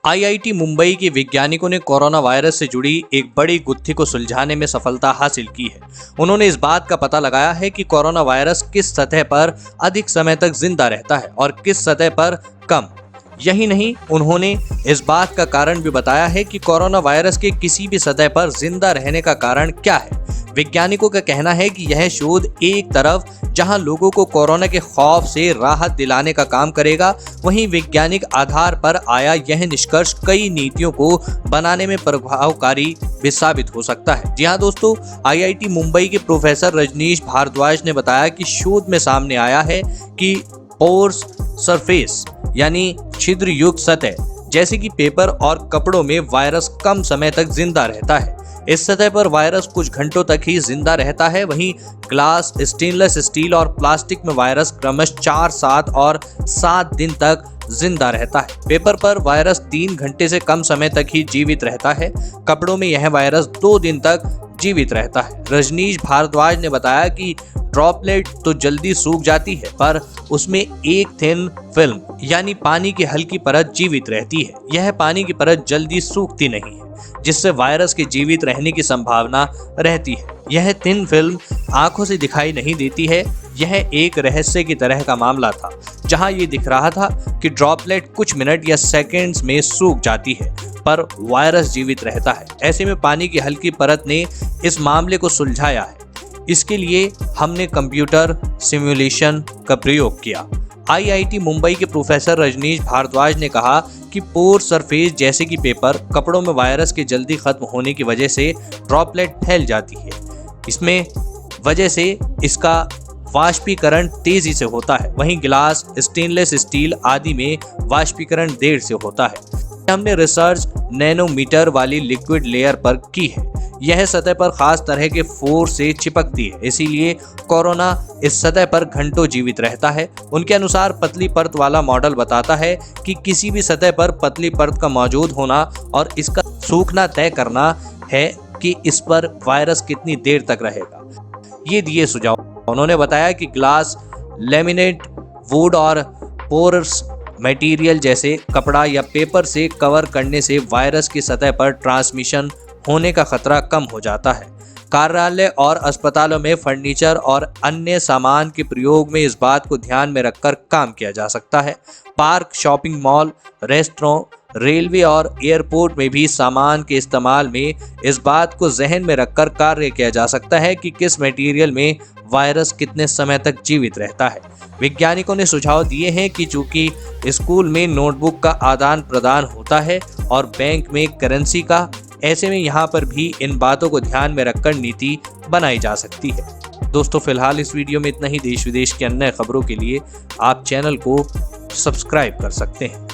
IIT Mumbai के वैज्ञानिकों ने कोरोना वायरस से जुड़ी एक बड़ी गुत्थी को सुलझाने में सफलता हासिल की है। उन्होंने इस बात का पता लगाया है कि कोरोना वायरस किस सतह पर अधिक समय तक जिंदा रहता है और किस सतह पर कम। यही नहीं, उन्होंने इस बात का कारण भी बताया है कि कोरोना वायरस के किसी भी सतह पर जिंदा रहने का कारण क्या है। वैज्ञानिकों का कहना है कि यह शोध एक तरफ जहां लोगों को कोरोना के खौफ से राहत दिलाने का काम करेगा, वहीं वैज्ञानिक आधार पर आया यह निष्कर्ष कई नीतियों को बनाने में प्रभावकारी भी साबित हो सकता है। जी हाँ दोस्तों, आईआईटी मुंबई के प्रोफेसर रजनीश भारद्वाज ने बताया कि शोध में सामने आया है कि पोर्स सरफेस यानी छिद्र युक्त सतह जैसे कि पेपर और कपड़ों में वायरस कम समय तक जिंदा रहता है। इस सतह पर वायरस कुछ घंटों तक ही जिंदा रहता है। वहीं ग्लास, स्टेनलेस स्टील और प्लास्टिक में वायरस क्रमशः 4, 7 और 7 दिन तक जिंदा रहता है। पेपर पर वायरस 3 घंटे से कम समय तक ही जीवित रहता है। कपड़ों में यह वायरस 2 दिन तक जीवित रहता है। रजनीश भारद्वाज ने बताया कि ड्रॉपलेट तो जल्दी सूख जाती है, पर उसमें एक थिन फिल्म यानी पानी की हल्की परत जीवित रहती है। यह पानी की परत जल्दी सूखती नहीं है, जिससे वायरस के जीवित रहने की संभावना रहती है। यह थिन फिल्म आंखों से दिखाई नहीं देती है। यह एक रहस्य की तरह का मामला था, जहां ये दिख रहा था कि ड्रॉपलेट कुछ मिनट या सेकंड्स में सूख जाती है, पर वायरस जीवित रहता है। ऐसे में पानी की हल्की परत ने इस मामले को सुलझाया है। इसके लिए हमने कंप्यूटर सिमुलेशन का प्रयोग किया। आईआईटी मुंबई के प्रोफेसर रजनीश भारद्वाज ने कहा कि पोर सरफेस जैसे कि पेपर, कपड़ों में वायरस के जल्दी खत्म होने की वजह से ड्रॉपलेट फैल जाती है। इसमें वजह से इसका वाष्पीकरण तेजी से होता है। वहीं गिलास, स्टेनलेस स्टील आदि में वाष्पीकरण देर से होता है। हमने रिसर्च नैनोमीटर वाली लिक्विड लेयर पर की है। यह सतह पर खास तरह के फोर्स से चिपकती है, इसीलिए कोरोना इस सतह पर घंटों जीवित रहता है। उनके अनुसार पतली परत वाला मॉडल बताता है कि किसी भी सतह पर पतली परत का मौजूद होना और इसका सूखना तय करना है कि इस पर वायरस कितनी देर तक रहेगा। ये दिए सुझाव। उन्होंने बताया कि ग्लास, लेमिनेट, वुड और पोरस मटेरियल जैसे कपड़ा या पेपर से कवर करने से वायरस की सतह पर ट्रांसमिशन होने का खतरा कम हो जाता है। कार्यालय और अस्पतालों में फर्नीचर और अन्य सामान के प्रयोग में इस बात को ध्यान में रखकर काम किया जा सकता है। Park, shopping mall, restaurant, railway और एयरपोर्ट में भी सामान के इस्तेमाल में इस बात को जहन में रखकर कार्य किया जा सकता है कि किस मटेरियल में वायरस कितने समय तक जीवित रहता है। वैज्ञानिकों ने सुझाव दिए हैं कि चूंकि स्कूल में नोटबुक का आदान प्रदान होता है और बैंक में करेंसी का, ऐसे में यहाँ पर भी इन बातों को ध्यान में रखकर नीति बनाई जा सकती है। दोस्तों, फिलहाल इस वीडियो में इतना ही। देश विदेश की अन्य खबरों के लिए आप चैनल को सब्सक्राइब कर सकते हैं।